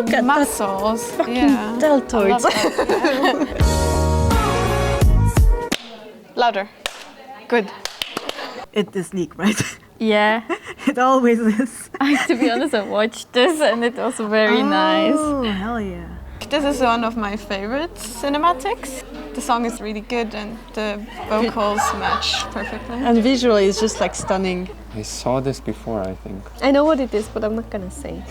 Look at muscles. that Yeah. deltoids. Louder. Good. It is Nick, right? Yeah. It always is. To be honest, I watched this and it was very nice. Oh, hell yeah. This is one of my favorite cinematics. The song is really good and the vocals match perfectly. And visually, it's just like stunning. I saw this before, I think. I know what it is, but I'm not gonna say.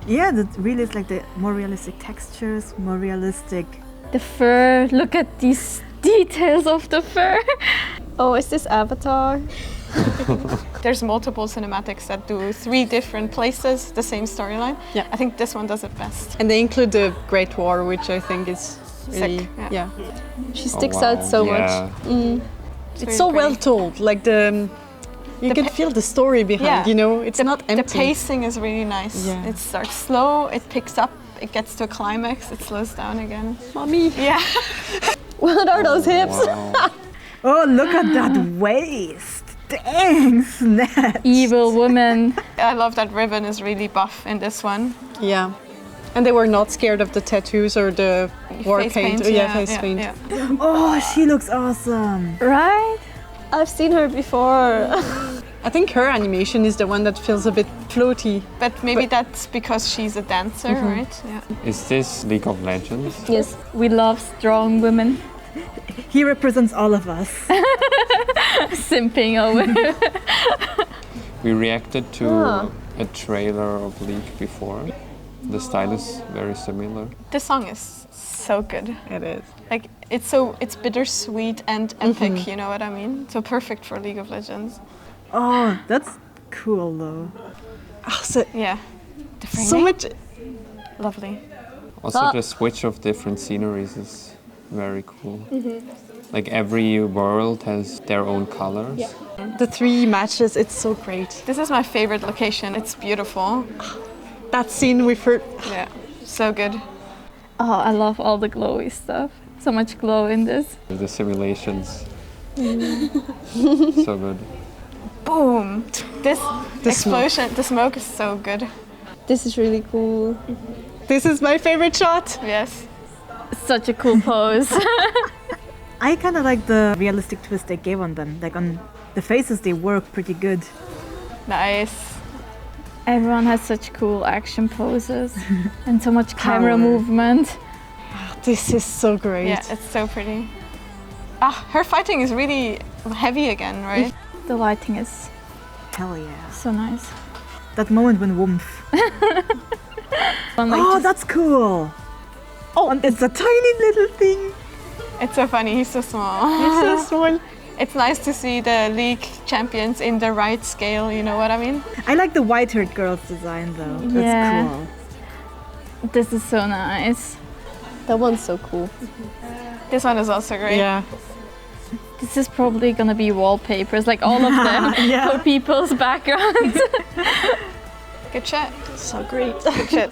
Yeah, that really is like the more realistic textures, more realistic. The fur, look at these details of the fur. Oh, is this Avatar? There's multiple cinematics that do 3 different places, the same storyline. Yeah. I think this one does it best. And they include the Great War, which I think is really, Sick, yeah. She sticks out so much. It's really so pretty. well told. Like you can feel the story behind. You know, it's not empty. The pacing is really nice. Yeah. It starts slow, it picks up, it gets to a climax, it slows down again. Mommy. Yeah. What are those hips? Wow. Oh, look at that waist. Dang, snatch. Evil woman. I love that Ribbon is really buff in this one. Yeah. And they were not scared of the tattoos or the war Face paint. paint, Yeah, face paint. yeah. Oh, she looks awesome. Right? I've seen her before. I think her animation is the one that feels a bit floaty. But maybe that's because she's a dancer, right? Yeah. Is this League of Legends? Yes. We love strong women. He represents all of us. Simping over. We reacted to a trailer of League before. The style is very similar. This song is so good. It is. Like it's bittersweet and epic, you know what I mean? So perfect for League of Legends. Oh, that's cool though. Oh, so, Yeah. The so framing, much. lovely. Also, the switch of different sceneries is very cool. Like every world has their own colors. The 3 matches, it's so great. This is my favorite location. It's beautiful. That scene we've heard. Yeah. So good. Oh, I love all the glowy stuff. So much glow in this. The simulations. So good. Boom. This explosion, the smoke is so good. This is really cool. This is my favorite shot. Yes. Such a cool pose. I kind of like the realistic twist they gave on them. Like on the faces, they work pretty good. Nice. Everyone has such cool action poses and so much camera Power. movement. This is so great. Yeah, it's so pretty. Ah, her fighting is really heavy again, right? The lighting is Hell yeah. so nice. That moment when Wumpf. Oh, that's cool. Oh, and it's a tiny little thing. It's so funny, he's so small. It's so small. It's nice to see the league champions in the right scale, you know what I mean? I like the white-haired girl's design though. That's Yeah. cool. This is so nice. That one's so cool. This one is also great. Yeah. This is probably gonna be wallpapers, like all of them, for people's backgrounds. Good shot. So great. Good shot.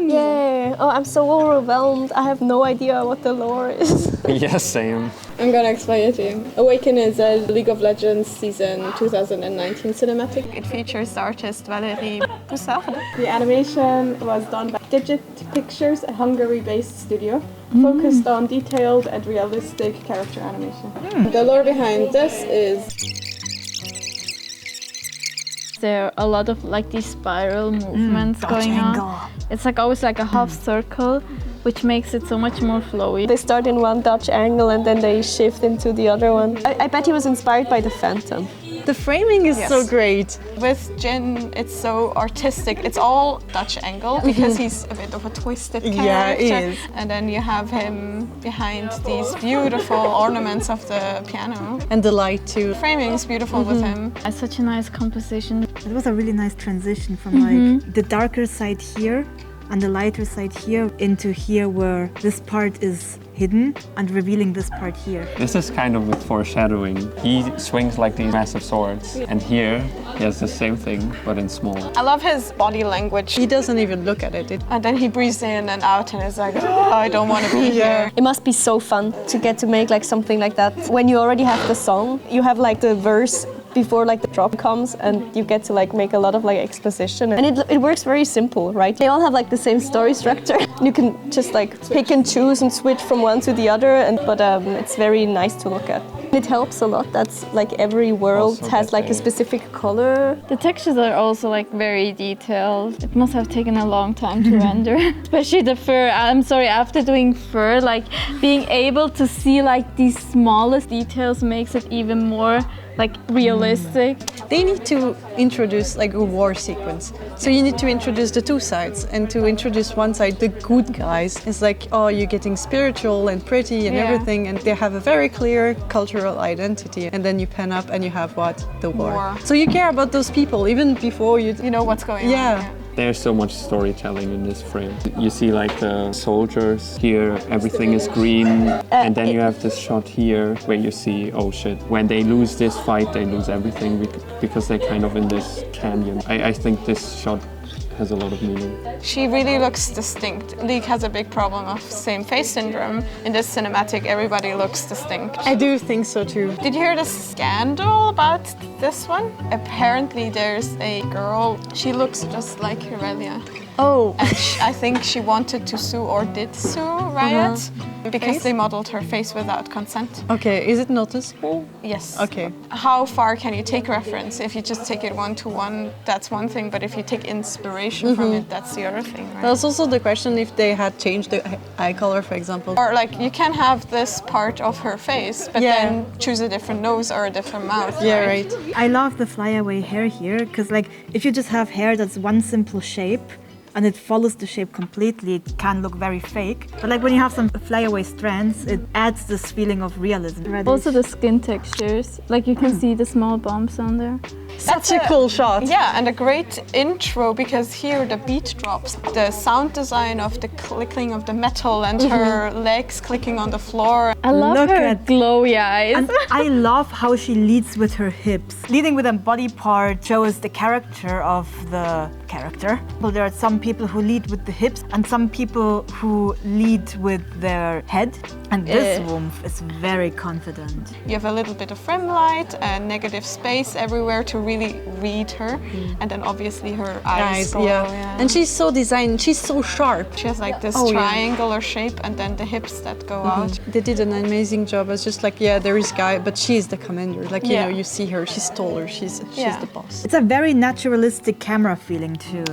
Yay! Oh, I'm so overwhelmed. I have no idea what the lore is. Yeah, same. I'm gonna explain it to you. Awaken is a League of Legends season 2019 cinematic. It features the artist Valerie Broussard. The animation was done by Digit Pictures, a Hungary-based studio, focused on detailed and realistic character animation. The lore behind this is There are a lot of like these spiral movements going on. It's like always like a half circle, which makes it so much more flowy. They start in one Dutch angle and then they shift into the other one. I bet he was inspired by the Phantom. The framing is so Yes. great. With Jin, it's so artistic. It's all Dutch angle because he's a bit of a twisted character. Yeah, he is. And then you have him behind these beautiful ornaments of the piano. And the light too. Framing is beautiful with him. It's such a nice composition. It was a really nice transition from like the darker side here and the lighter side here into here where this part is hidden and revealing this part here. This is kind of with foreshadowing. He swings like these massive swords, and here he has the same thing, but in small. I love his body language. He doesn't even look at it. And then he breathes in and out and is like, oh, I don't want to be here. It must be so fun to get to make like something like that. When you already have the song, you have like the verse before like the drop comes, and you get to like make a lot of like exposition, and it works very simple, right? They all have like the same story structure. You can just like pick and choose and switch from one to the other, but it's very nice to look at. It helps a lot that like every world has like a specific color. The textures are also like very detailed. It must have taken a long time to render, especially the fur. I'm sorry, after doing fur, like being able to see like these smallest details makes it even more like realistic. They need to introduce like a war sequence. So you need to introduce the two sides, and to introduce one side, the good guys, is like, oh, you're getting spiritual and pretty and everything, and they have a very clear cultural identity. And then you pan up and you have what? The war. So you care about those people even before you know what's going on. Yeah. There's so much storytelling in this frame. You see like the soldiers here, everything is green, and then you have this shot here where you see, oh shit, when they lose this fight, they lose everything because they're kind of in this canyon. I think this shot has a lot of meaning. She really looks distinct. Leek has a big problem of same face syndrome. In this cinematic, everybody looks distinct. I do think so too. Did you hear the scandal about this one? Apparently there's a girl, she looks just like Aurelia. Oh. And I think she wanted to sue or did sue Riot because they modeled her face without consent. Okay, is it noticeable? Yes. Okay. How far can you take reference? If you just take it one-to-one, that's one thing, but if you take inspiration from it, that's the other thing, right? There's also the question if they had changed the eye color, for example. Or like, you can have this part of her face, but then choose a different nose or a different mouth, Yeah, right. I love the flyaway hair here, because like if you just have hair that's one simple shape and it follows the shape completely, it can look very fake. But like when you have some flyaway strands, it adds this feeling of realism. Also the skin textures, like you can see the small bumps on there. Such a cool shot. Yeah, and a great intro, because here the beat drops. The sound design of the clicking of the metal and her legs clicking on the floor. I love Look her at- glowy eyes. And I love how she leads with her hips. Leading with a body part shows the character of the character. Well, there are some people who lead with the hips and some people who lead with their head. And this woman is very confident. You have a little bit of rim light and negative space everywhere to really read her. And then obviously her eyes go, And she's so designed, she's so sharp. She has like this triangular shape and then the hips that go out. They did an amazing job. It's just like, there is Guy, but she's the commander. Like, you know, you see her, she's taller, she's the boss. It's a very naturalistic camera feeling too.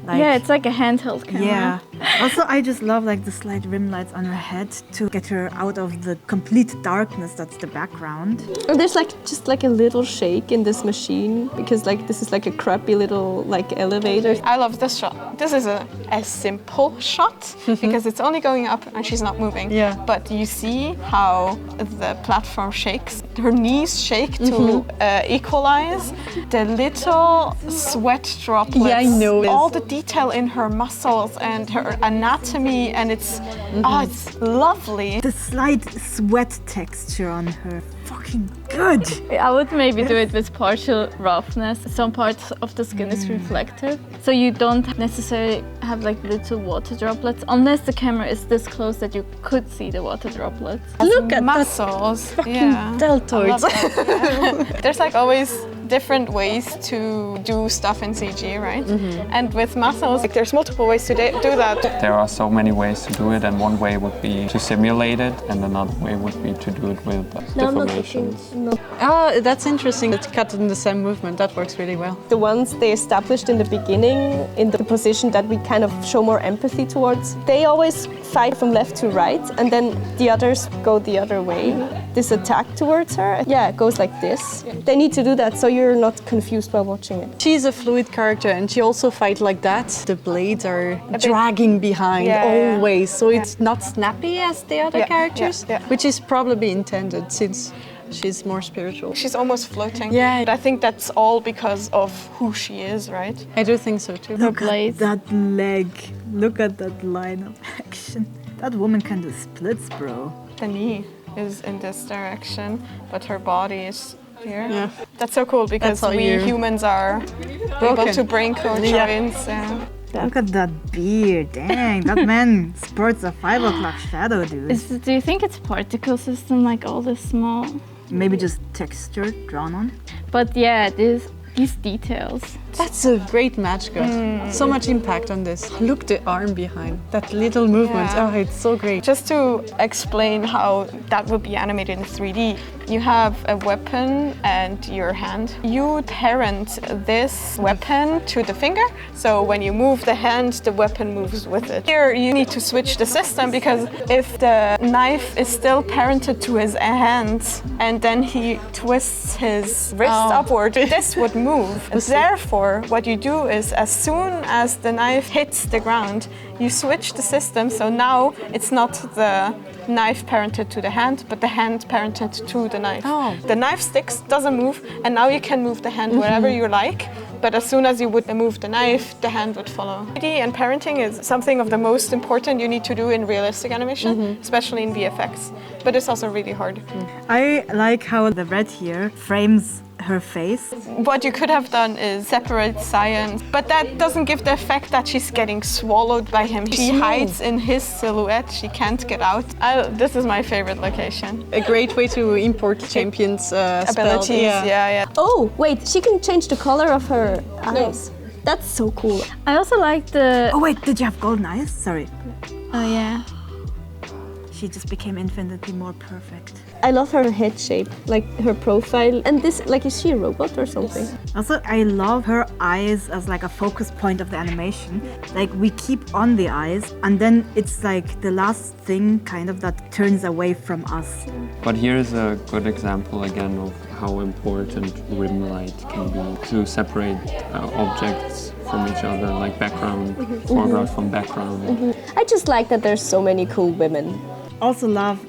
Like, yeah, it's like a handheld camera. Yeah. Also, I just love like the slight rim lights on her head to get her out of the complete darkness that's the background. And there's like just like a little shake in this machine because like this is like a crappy little like elevator. I love this shot. This is a simple shot because it's only going up and she's not moving. Yeah. But you see how the platform shakes. Her knees shake to equalize the little sweat droplets. Yeah, I know. All the detail in her muscles and her anatomy, and it's it's lovely. The slight sweat texture on her, fucking good. I would maybe do it with partial roughness. Some parts of the skin is reflective, so you don't necessarily have like little water droplets, unless the camera is this close that you could see the water droplets. Look at muscles. that deltoids. There's like always different ways to do stuff in CG, right? And with muscles, like there's multiple ways to do that. There are so many ways to do it, and one way would be to simulate it, and another way would be to do it with deformations. Oh, that's interesting. It's cut in the same movement. That works really well. The ones they established in the beginning, in the position that we kind of show more empathy towards, they always fight from left to right, and then the others go the other way. This attack towards her, it goes like this. They need to do that so you're not confused while watching it. She's a fluid character, and she also fights like that. The blades are dragging behind always, so it's not snappy as the other characters, which is probably intended since she's more spiritual. She's almost floating. Yeah. I think that's all because of who she is, right? I do think so too. Look at that leg. Look at that line of action. That woman can do splits, bro. The knee is in this direction, but her body is here. Yeah. That's so cool because That's how we you- humans are able to brain code joints. Look at that beard. Dang, that man sports a 5 o'clock shadow, dude. Do you think it's particle system, like all this small maybe just texture drawn on. But yeah, these details. That's a great match, girl. So much impact on this. Look, the arm behind that little movement. Yeah. Oh, it's so great. Just to explain how that would be animated in 3D, you have a weapon and your hand. You parent this weapon to the finger, so when you move the hand, the weapon moves with it. Here you need to switch the system because if the knife is still parented to his hand and then he twists his wrist upward, this would move. Therefore, what you do is as soon as the knife hits the ground, you switch the system, so now it's not the knife parented to the hand, but the hand parented to the knife. The knife sticks, doesn't move, and now you can move the hand wherever you like, but as soon as you would move the knife, the hand would follow. 3D and parenting is something of the most important you need to do in realistic animation, especially in VFX, but it's also really hard. I like how the red here frames her face. What you could have done is separate cyan, but that doesn't give the effect that she's getting swallowed by him. She hides in his silhouette, she can't get out. This is my favorite location. A great way to import champions' Abilities, spell. yeah. Oh, wait, she can change the color of her eyes. That's so cool. I also like the. Oh wait, did you have golden eyes? Sorry. Oh yeah. She just became infinitely more perfect. I love her head shape, like her profile. And this, like, is she a robot or something? Also, I love her eyes as like a focus point of the animation. Like we keep on the eyes and then it's like the last thing kind of that turns away from us. But here's a good example again of how important rim light can be to separate objects from each other, like background, foreground from background. I just like that there's so many cool women. Also love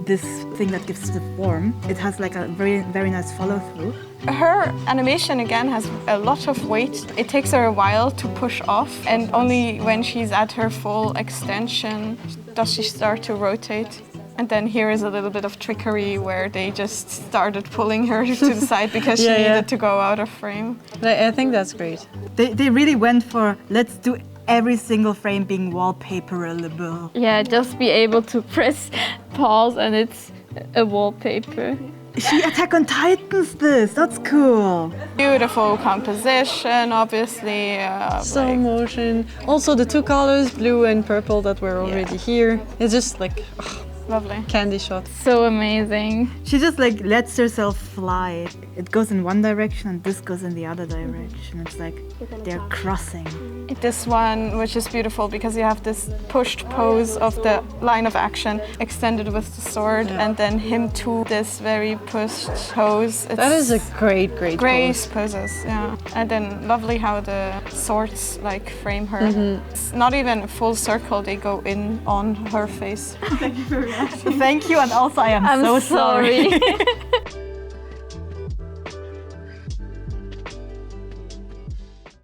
this thing that gives the form. It has like a very, very nice follow through. Her animation again has a lot of weight. It takes her a while to push off, and only when she's at her full extension does she start to rotate. And then here is a little bit of trickery where they just started pulling her to the side because she needed to go out of frame. I think that's great. They really went for let's do every single frame being wallpaperable. Yeah, just be able to press pause and it's a wallpaper. She Attack on Titans this, that's cool. Beautiful composition, obviously. Slow motion. Also the two colors, blue and purple, that were already here. It's just like Lovely. candy shot. So amazing. She just like lets herself fly. It goes in one direction and this goes in the other direction. It's like they're crossing. This one, which is beautiful because you have this pushed pose of the line of action extended with the sword, and then him too, this very pushed pose. That is a great Grace pose. poses, yeah. And then lovely how the swords like frame her. It's not even a full circle, they go in on her face. Thank you, and also I am so sorry.